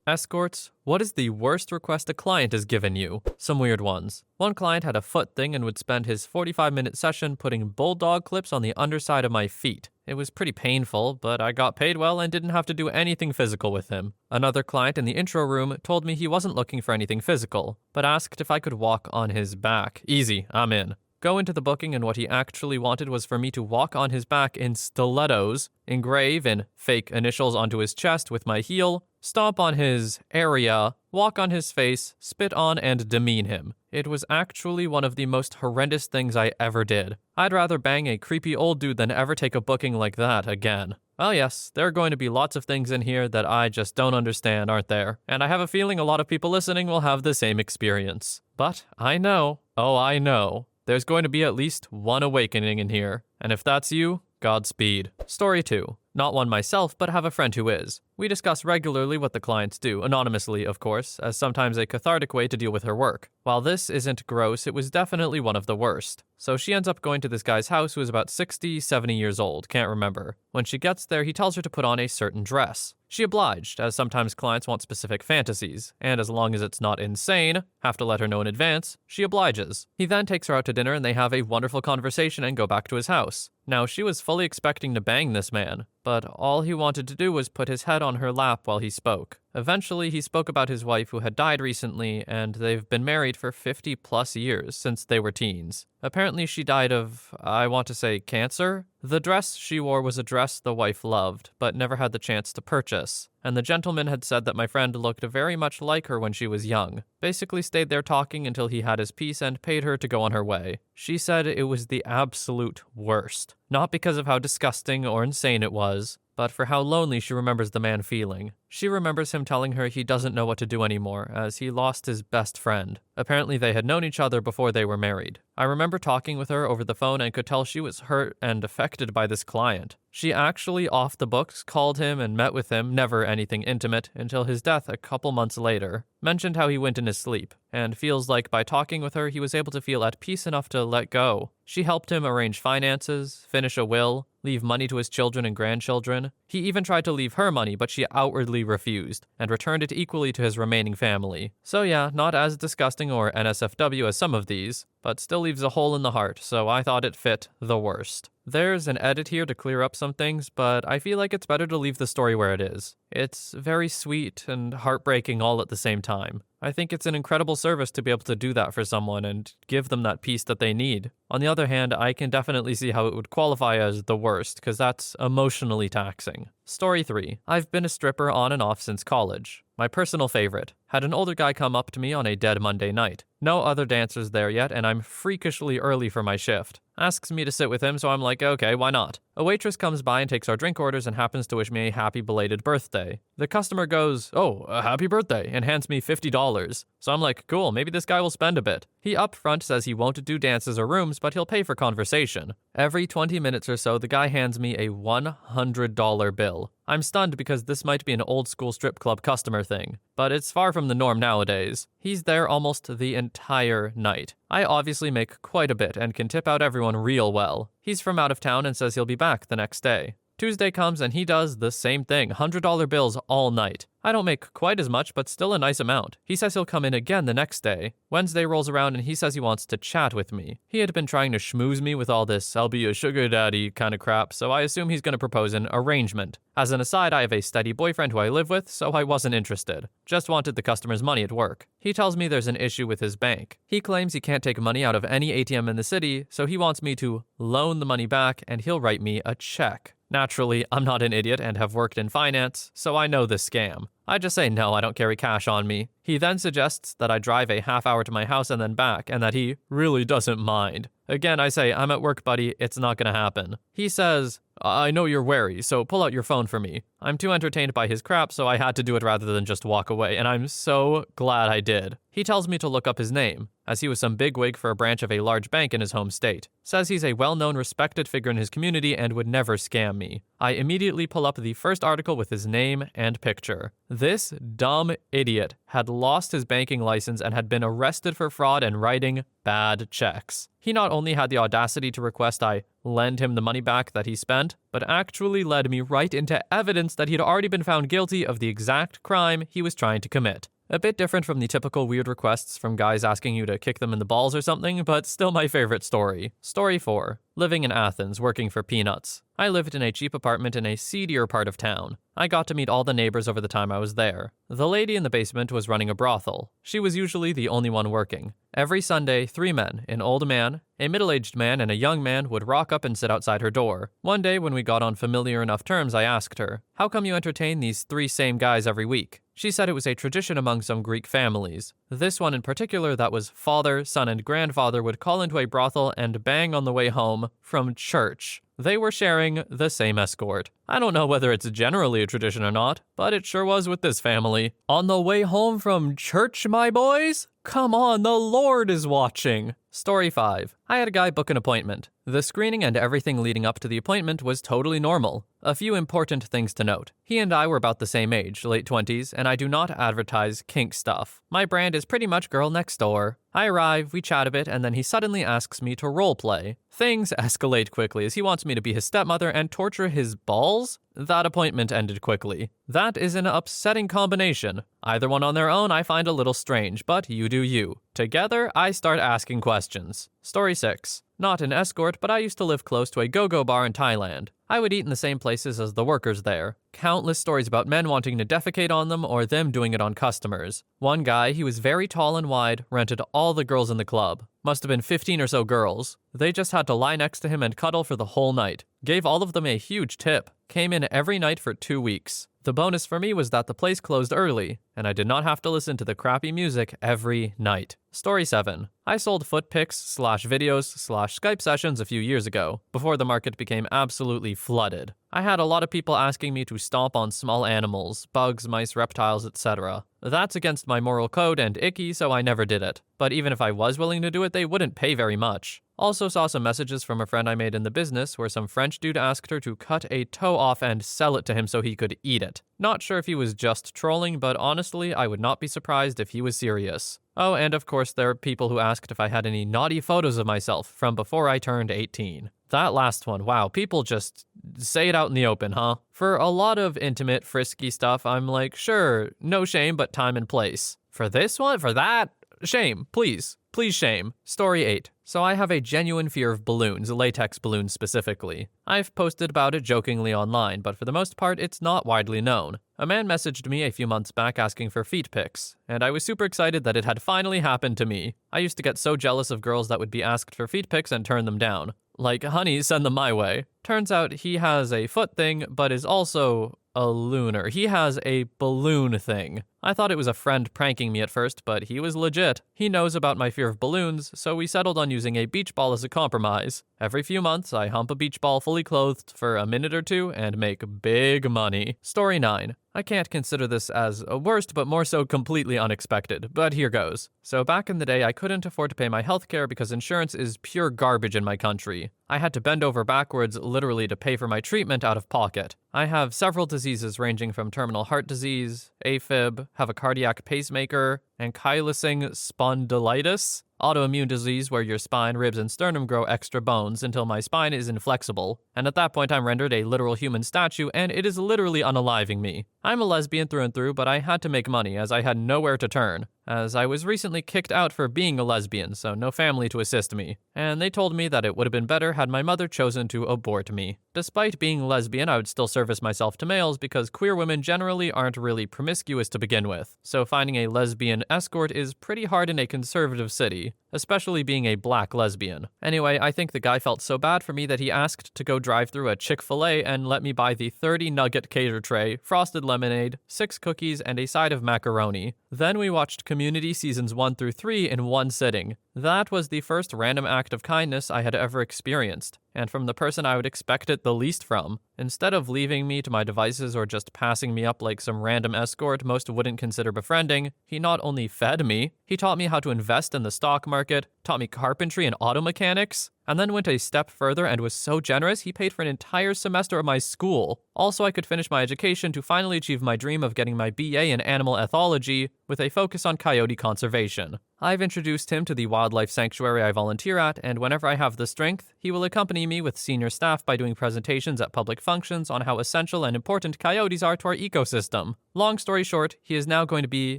Escorts, what is the worst request a client has given you? Some weird ones. One client had a foot thing and would spend his 45-minute session putting bulldog clips on the underside of my feet. It was pretty painful, but I got paid well and didn't have to do anything physical with him. Another client in the intro room told me he wasn't looking for anything physical, but asked if I could walk on his back. Easy, I'm in. Go into the booking, and what he actually wanted was for me to walk on his back in stilettos, engrave in fake initials onto his chest with my heel, stomp on his area, walk on his face, spit on and demean him. It was actually one of the most horrendous things I ever did. I'd rather bang a creepy old dude than ever take a booking like that again. Well, yes, there are going to be lots of things in here that I just don't understand, aren't there? And I have a feeling a lot of people listening will have the same experience. But I know, I know, there's going to be at least one awakening in here. And if that's you, Godspeed. Story 2. Not one myself, but have a friend who is. We discuss regularly what the clients do, anonymously, of course, as sometimes a cathartic way to deal with her work. While this isn't gross, it was definitely one of the worst. So she ends up going to this guy's house who is about 60, 70 years old, can't remember. When she gets there, he tells her to put on a certain dress. She obliged, as sometimes clients want specific fantasies, and as long as it's not insane, have to let her know in advance, she obliges. He then takes her out to dinner and they have a wonderful conversation and go back to his house. Now, she was fully expecting to bang this man, but all he wanted to do was put his head on her lap while he spoke. Eventually, he spoke about his wife who had died recently, and they've been married for 50 plus years since they were teens. Apparently, she died of, I want to say, cancer? The dress she wore was a dress the wife loved, but never had the chance to purchase. And the gentleman had said that my friend looked very much like her when she was young. Basically stayed there talking until he had his piece and paid her to go on her way. She said it was the absolute worst. Not because of how disgusting or insane it was, but for how lonely she remembers the man feeling. She remembers him telling her he doesn't know what to do anymore, as he lost his best friend. Apparently they had known each other before they were married. I remember talking with her over the phone and could tell she was hurt and affected by this client. She actually, off the books, called him and met with him, never anything intimate, until his death a couple months later. Mentioned how he went in his sleep, and feels like by talking with her he was able to feel at peace enough to let go. She helped him arrange finances, finish a will, leave money to his children and grandchildren. He even tried to leave her money, but she outwardly refused, and returned it equally to his remaining family. So yeah, not as disgusting or NSFW as some of these, but still leaves a hole in the heart, so I thought it fit the worst. There's an edit here to clear up some things, but I feel like it's better to leave the story where it is. It's very sweet and heartbreaking all at the same time. I think it's an incredible service to be able to do that for someone and give them that peace that they need. On the other hand, I can definitely see how it would qualify as the worst, because that's emotionally taxing. Story 3. I've been a stripper on and off since college. My personal favorite. Had an older guy come up to me on a dead Monday night. No other dancers there yet, and I'm freakishly early for my shift. Asks me to sit with him, so I'm like, okay, why not? A waitress comes by and takes our drink orders and happens to wish me a happy belated birthday. The customer goes, oh, a happy birthday, and hands me $50. So I'm like, cool, maybe this guy will spend a bit. He up front says he won't do dances or rooms, but he'll pay for conversation. Every 20 minutes or so, the guy hands me a $100 bill. I'm stunned because this might be an old school strip club customer thing, but it's far from the norm nowadays. He's there almost the entire night. I obviously make quite a bit and can tip out everyone real well. He's from out of town and says he'll be back the next day. Tuesday comes and he does the same thing, $100 bills all night. I don't make quite as much, but still a nice amount. He says he'll come in again the next day. Wednesday rolls around and he says he wants to chat with me. He had been trying to schmooze me with all this I'll be a sugar daddy kind of crap, so I assume he's going to propose an arrangement. As an aside, I have a steady boyfriend who I live with, so I wasn't interested. Just wanted the customer's money at work. He tells me there's an issue with his bank. He claims he can't take money out of any ATM in the city, so he wants me to loan the money back and he'll write me a check. Naturally, I'm not an idiot and have worked in finance, so I know this scam. I just say no, I don't carry cash on me. He then suggests that I drive a half hour to my house and then back, and that he really doesn't mind. Again, I say, I'm at work, buddy, it's not gonna happen. He says, I know you're wary, so pull out your phone for me. I'm too entertained by his crap, so I had to do it rather than just walk away, and I'm so glad I did. He tells me to look up his name, as he was some bigwig for a branch of a large bank in his home state. Says he's a well-known, respected figure in his community and would never scam me. I immediately pull up the first article with his name and picture. This dumb idiot had lost his banking license and had been arrested for fraud and writing bad checks. He not only had the audacity to request I lend him the money back that he spent, but actually led me right into evidence that he'd already been found guilty of the exact crime he was trying to commit. A bit different from the typical weird requests from guys asking you to kick them in the balls or something, but still my favorite story. Story 4. Living in Athens, working for peanuts. I lived in a cheap apartment in a seedier part of town. I got to meet all the neighbors over the time I was there. The lady in the basement was running a brothel. She was usually the only one working. Every Sunday, 3 men, an old man, a middle-aged man, and a young man would rock up and sit outside her door. One day when we got on familiar enough terms, I asked her, "How come you entertain these 3 same guys every week?" She said it was a tradition among some Greek families. This one in particular, that was father, son, and grandfather, would call into a brothel and bang on the way home from church. They were sharing the same escort. I don't know whether it's generally a tradition or not, but it sure was with this family. On the way home from church, my boys? Come on, the Lord is watching. Story 5. I had a guy book an appointment. The screening and everything leading up to the appointment was totally normal. A few important things to note. He and I were about the same age, late 20s, and I do not advertise kink stuff. My brand is pretty much girl next door. I arrive, we chat a bit, and then he suddenly asks me to roleplay. Things escalate quickly as he wants me to be his stepmother and torture his balls. That appointment ended quickly. That is an upsetting combination. Either one on their own I find a little strange, but you do you. Together, I start asking questions. Story 6. Not an escort, but I used to live close to a go-go bar in Thailand. I would eat in the same places as the workers there. Countless stories about men wanting to defecate on them or them doing it on customers. One guy, he was very tall and wide, rented all the girls in the club. Must have been 15 or so girls. They just had to lie next to him and cuddle for the whole night. Gave all of them a huge tip. Came in every night for 2 weeks. The bonus for me was that the place closed early, and I did not have to listen to the crappy music every night. Story 7. I sold foot pics / videos / Skype sessions a few years ago, before the market became absolutely flooded. I had a lot of people asking me to stomp on small animals, bugs, mice, reptiles, etc. That's against my moral code and icky, so I never did it. But even if I was willing to do it, they wouldn't pay very much. Also saw some messages from a friend I made in the business where some French dude asked her to cut a toe off and sell it to him so he could eat it. Not sure if he was just trolling, but honestly, I would not be surprised if he was serious. Oh, and of course there are people who asked if I had any naughty photos of myself from before I turned 18. That last one, wow, people just say it out in the open, huh? For a lot of intimate, frisky stuff, I'm like, sure, no shame, but time and place. For this one, for that, shame, please. Please shame. Story 8. So I have a genuine fear of balloons, latex balloons specifically. I've posted about it jokingly online, but for the most part, it's not widely known. A man messaged me a few months back asking for feet pics, and I was super excited that it had finally happened to me. I used to get so jealous of girls that would be asked for feet pics and turn them down. Like, honey, send them my way. Turns out he has a foot thing, but is also a looner. He has a balloon thing. I thought it was a friend pranking me at first, but he was legit. He knows about my fear of balloons, so we settled on using a beach ball as a compromise. Every few months, I hump a beach ball fully clothed for a minute or two and make big money. Story 9. I can't consider this as a worst, but more so completely unexpected, but here goes. So back in the day, I couldn't afford to pay my healthcare because insurance is pure garbage in my country. I had to bend over backwards literally to pay for my treatment out of pocket. I have several diseases ranging from terminal heart disease, AFib, have a cardiac pacemaker, ankylosing spondylitis, autoimmune disease where your spine, ribs, and sternum grow extra bones until my spine is inflexible, and at that point I'm rendered a literal human statue and it is literally unaliving me. I'm a lesbian through and through, but I had to make money as I had nowhere to turn, as I was recently kicked out for being a lesbian, so no family to assist me, and they told me that it would have been better had my mother chosen to abort me. Despite being lesbian, I would still service myself to males because queer women generally aren't really promiscuous to begin with, so finding a lesbian escort is pretty hard in a conservative city, especially being a black lesbian. Anyway, I think the guy felt so bad for me that he asked to go drive through a Chick-fil-A and let me buy the 30-nugget cater tray, frosted lemonade, 6 cookies, and a side of macaroni. Then we watched Community Seasons 1 through 3 in one sitting. That was the first random act of kindness I had ever experienced, and from the person I would expect it the least from. Instead of leaving me to my devices or just passing me up like some random escort most wouldn't consider befriending, he not only fed me, he taught me how to invest in the stock market, taught me carpentry and auto mechanics, and then went a step further and was so generous he paid for an entire semester of my school. Also, I could finish my education to finally achieve my dream of getting my BA in animal ethology with a focus on coyote conservation. I've introduced him to the wildlife sanctuary I volunteer at, and whenever I have the strength, he will accompany me with senior staff by doing presentations at public functions on how essential and important coyotes are to our ecosystem. Long story short, he is now going to be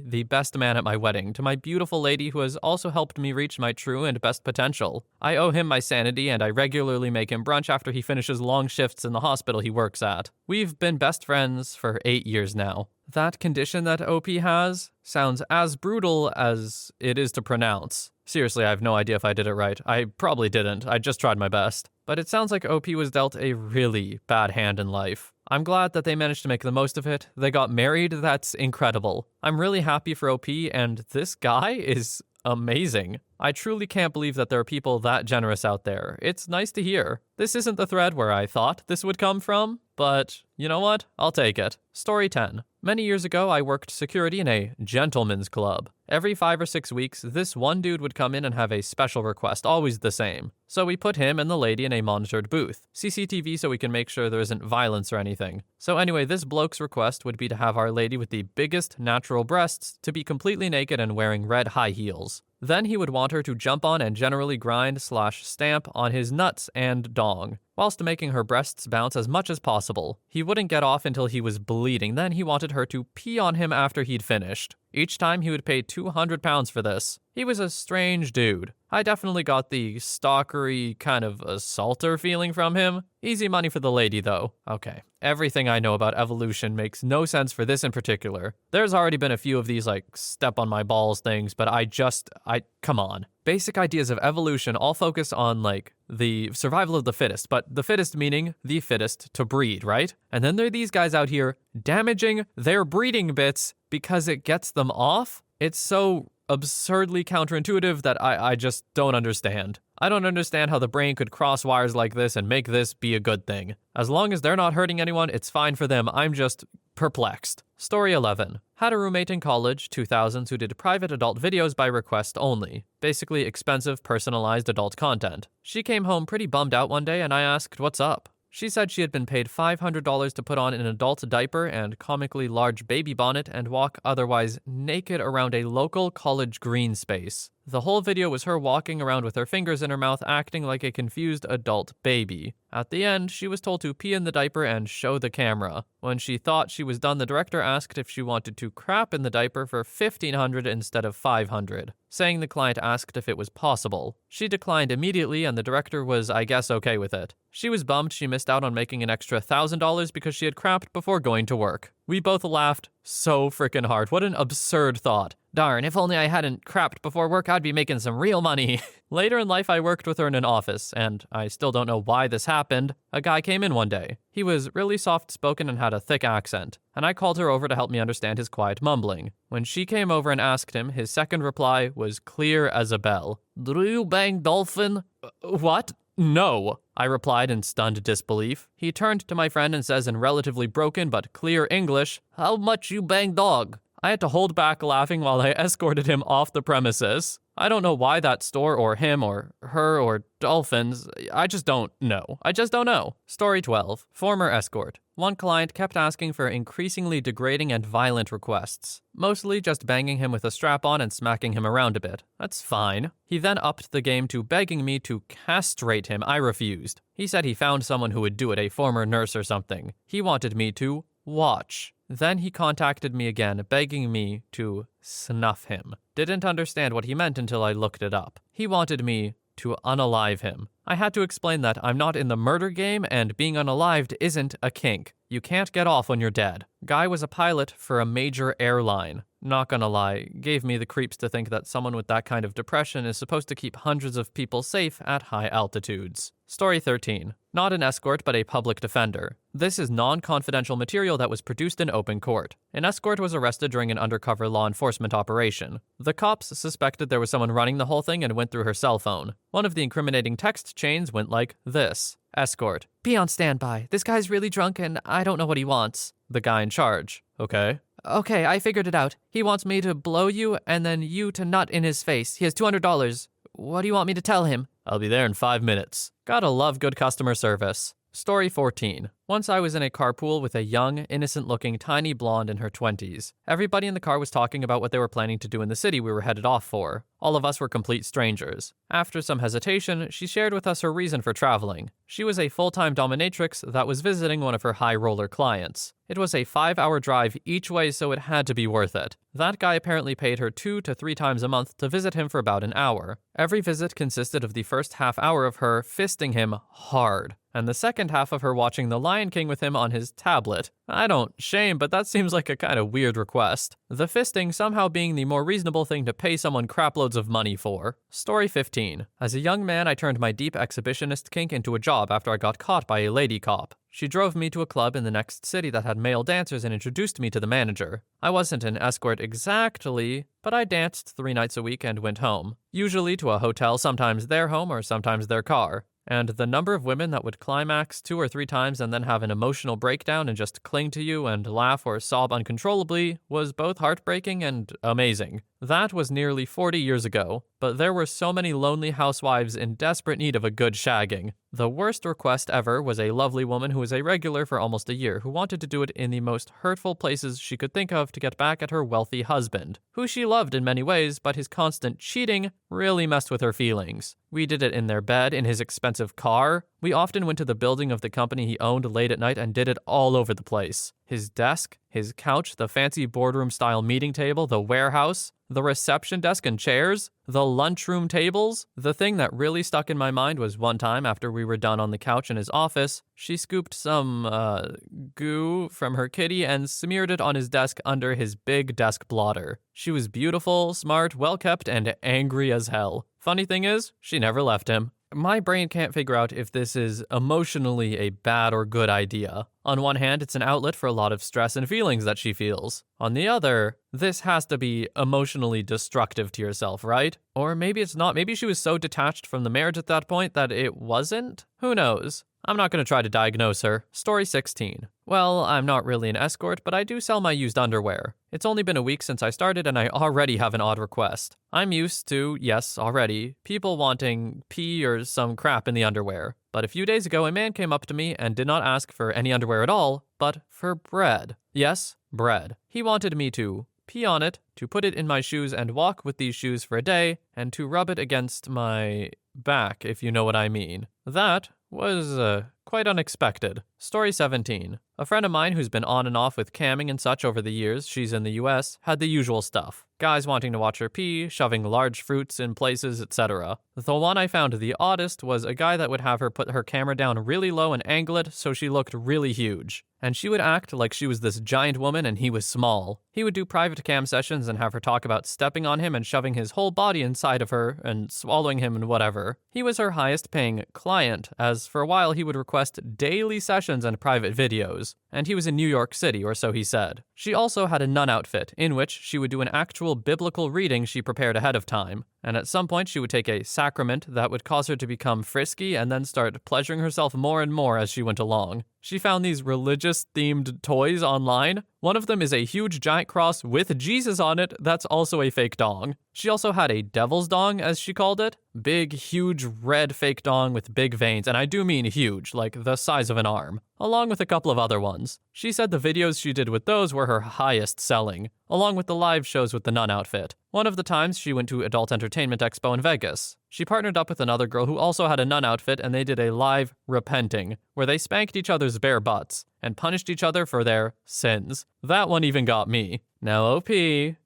the best man at my wedding to my beautiful lady who has also helped me reach my true and best potential. I owe him my sanity, and I regularly make him brunch after he finishes long shifts in the hospital he works at. We've been best friends for 8 years now. That condition that OP has sounds as brutal as it is to pronounce. Seriously, I have no idea if I did it right. I probably didn't. I just tried my best. But it sounds like OP was dealt a really bad hand in life. I'm glad that they managed to make the most of it. They got married. That's incredible. I'm really happy for OP, and this guy is amazing. I truly can't believe that there are people that generous out there. It's nice to hear. This isn't the thread where I thought this would come from, but you know what? I'll take it. Story 10. Many years ago, I worked security in a gentleman's club. Every 5 or 6 weeks, this one dude would come in and have a special request, always the same. So we put him and the lady in a monitored booth. CCTV so we can make sure there isn't violence or anything. So anyway, this bloke's request would be to have our lady with the biggest natural breasts to be completely naked and wearing red high heels. Then he would want her to jump on and generally grind/stamp on his nuts and dong, whilst making her breasts bounce as much as possible. He wouldn't get off until he was bleeding, then he wanted her to pee on him after he'd finished. Each time he would pay £200 for this. He was a strange dude. I definitely got the stalkery kind of assaulter feeling from him. Easy money for the lady though. Okay, everything I know about evolution makes no sense for this in particular. There's already been a few of these like step on my balls things, but come on. Basic ideas of evolution all focus on like the survival of the fittest, but the fittest meaning the fittest to breed, right? And then there are these guys out here damaging their breeding bits because it gets them off. It's so absurdly counterintuitive that I just don't understand. I don't understand how the brain could cross wires like this and make this be a good thing. As long as they're not hurting anyone, it's fine for them. I'm just perplexed. Story 11. Had a roommate in college, 2000s, who did private adult videos by request only. Basically expensive, personalized adult content. She came home pretty bummed out one day and I asked, "What's up?" She said she had been paid $500 to put on an adult diaper and comically large baby bonnet and walk otherwise naked around a local college green space. The whole video was her walking around with her fingers in her mouth acting like a confused adult baby. At the end, she was told to pee in the diaper and show the camera. When she thought she was done, the director asked if she wanted to crap in the diaper for $1,500 instead of $500, saying the client asked if it was possible. She declined immediately and the director was, I guess, okay with it. She was bummed she missed out on making an extra $1,000 because she had crapped before going to work. We both laughed so freaking hard. What an absurd thought. Darn, if only I hadn't crapped before work, I'd be making some real money. Later in life, I worked with her in an office, and I still don't know why this happened. A guy came in one day. He was really soft-spoken and had a thick accent, and I called her over to help me understand his quiet mumbling. When she came over and asked him, his second reply was clear as a bell. "Do you bang dolphin?" What? No, I replied in stunned disbelief. He turned to my friend and says in relatively broken but clear English, "How much you bang dog?" I had to hold back laughing while I escorted him off the premises. I don't know why that store or him or her or dolphins. I just don't know. Story 12. Former escort. One client kept asking for increasingly degrading and violent requests. Mostly just banging him with a strap on and smacking him around a bit. That's fine. He then upped the game to begging me to castrate him. I refused. He said he found someone who would do it, a former nurse or something. He wanted me to watch. Then he contacted me again, begging me to snuff him. Didn't understand what he meant until I looked it up. He wanted me to unalive him. I had to explain that I'm not in the murder game and being unalived isn't a kink. You can't get off when you're dead. Guy was a pilot for a major airline. Not gonna lie, gave me the creeps to think that someone with that kind of depression is supposed to keep hundreds of people safe at high altitudes. Story 13. Not an escort, but a public defender. This is non-confidential material that was produced in open court. An escort was arrested during an undercover law enforcement operation. The cops suspected there was someone running the whole thing and went through her cell phone. One of the incriminating text chains went like this. Escort. "Be on standby. This guy's really drunk and I don't know what he wants." The guy in charge. Okay, I figured it out. He wants me to blow you and then you to nut in his face. He has $200. What do you want me to tell him? I'll be there in 5 minutes. Gotta love good customer service. Story 14. Once I was in a carpool with a young, innocent-looking, tiny blonde in her 20s. Everybody in the car was talking about what they were planning to do in the city we were headed off for. All of us were complete strangers. After some hesitation, she shared with us her reason for traveling. She was a full-time dominatrix that was visiting one of her high-roller clients. It was a 5-hour drive each way, so it had to be worth it. That guy apparently paid her 2 to 3 times a month to visit him for about an hour. Every visit consisted of the first half hour of her fisting him hard, and the second half of her watching The Lion King with him on his tablet. I don't shame, but that seems like a kind of weird request. The fisting somehow being the more reasonable thing to pay someone craploads of money for. Story 15. As a young man, I turned my deep exhibitionist kink into a job after I got caught by a lady cop. She drove me to a club in the next city that had male dancers and introduced me to the manager. I wasn't an escort exactly, but I danced 3 nights a week and went home. Usually to a hotel, sometimes their home or sometimes their car. And the number of women that would climax 2 or 3 times and then have an emotional breakdown and just cling to you and laugh or sob uncontrollably was both heartbreaking and amazing. That was nearly 40 years ago, but there were so many lonely housewives in desperate need of a good shagging. The worst request ever was a lovely woman who was a regular for almost a year who wanted to do it in the most hurtful places she could think of to get back at her wealthy husband, who she loved in many ways, but his constant cheating really messed with her feelings. We did it in their bed, in his expensive car. We often went to the building of the company he owned late at night and did it all over the place. His desk, his couch, the fancy boardroom-style meeting table, the warehouse, the reception desk and chairs, the lunchroom tables. The thing that really stuck in my mind was one time after we were done on the couch in his office, she scooped some, goo from her kitty and smeared it on his desk under his big desk blotter. She was beautiful, smart, well-kept, and angry as hell. Funny thing is, she never left him. My brain can't figure out if this is emotionally a bad or good idea. On one hand, it's an outlet for a lot of stress and feelings that she feels. On the other, this has to be emotionally destructive to yourself, right? Or maybe it's not. Maybe she was so detached from the marriage at that point that it wasn't? Who knows? I'm not going to try to diagnose her. Story 16. Well, I'm not really an escort, but I do sell my used underwear. It's only been a week since I started and I already have an odd request. I'm used to, yes, already, people wanting pee or some crap in the underwear. But a few days ago, a man came up to me and did not ask for any underwear at all, but for bread. Yes, bread. He wanted me to pee on it, to put it in my shoes and walk with these shoes for a day, and to rub it against my back, if you know what I mean. That was quite unexpected. Story 17. A friend of mine who's been on and off with camming and such over the years, she's in the US, had the usual stuff. Guys wanting to watch her pee, shoving large fruits in places, etc. The one I found the oddest was a guy that would have her put her camera down really low and angle it so she looked really huge. And she would act like she was this giant woman and he was small. He would do private cam sessions and have her talk about stepping on him and shoving his whole body inside of her and swallowing him and whatever. He was her highest paying client, as for a while he would request daily sessions and private videos. And he was in New York City, or so he said. She also had a nun outfit, in which she would do an actual biblical reading she prepared ahead of time. And at some point she would take a sacrament that would cause her to become frisky and then start pleasuring herself more and more as she went along. She found these religious-themed toys online. One of them is a huge giant cross with Jesus on it that's also a fake dong. She also had a devil's dong, as she called it. Big, huge, red fake dong with big veins, and I do mean huge, like the size of an arm, along with a couple of other ones. She said the videos she did with those were her highest selling, along with the live shows with the nun outfit. One of the times she went to Adult Entertainment Expo in Vegas. She partnered up with another girl who also had a nun outfit, and they did a live repenting, where they spanked each other's bare butts and punished each other for their sins. That one even got me. Now, OP,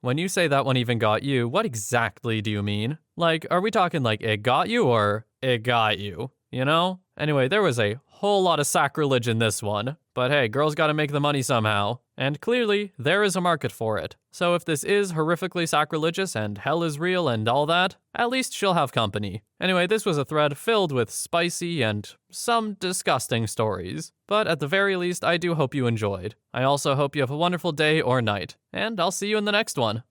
when you say that one even got you, what exactly do you mean? Like, are we talking like it got you or it got you? You know? Anyway, there was a whole lot of sacrilege in this one. But hey, girls gotta make the money somehow. And clearly, there is a market for it. So if this is horrifically sacrilegious and hell is real and all that, at least she'll have company. Anyway, this was a thread filled with spicy and some disgusting stories. But at the very least, I do hope you enjoyed. I also hope you have a wonderful day or night. And I'll see you in the next one.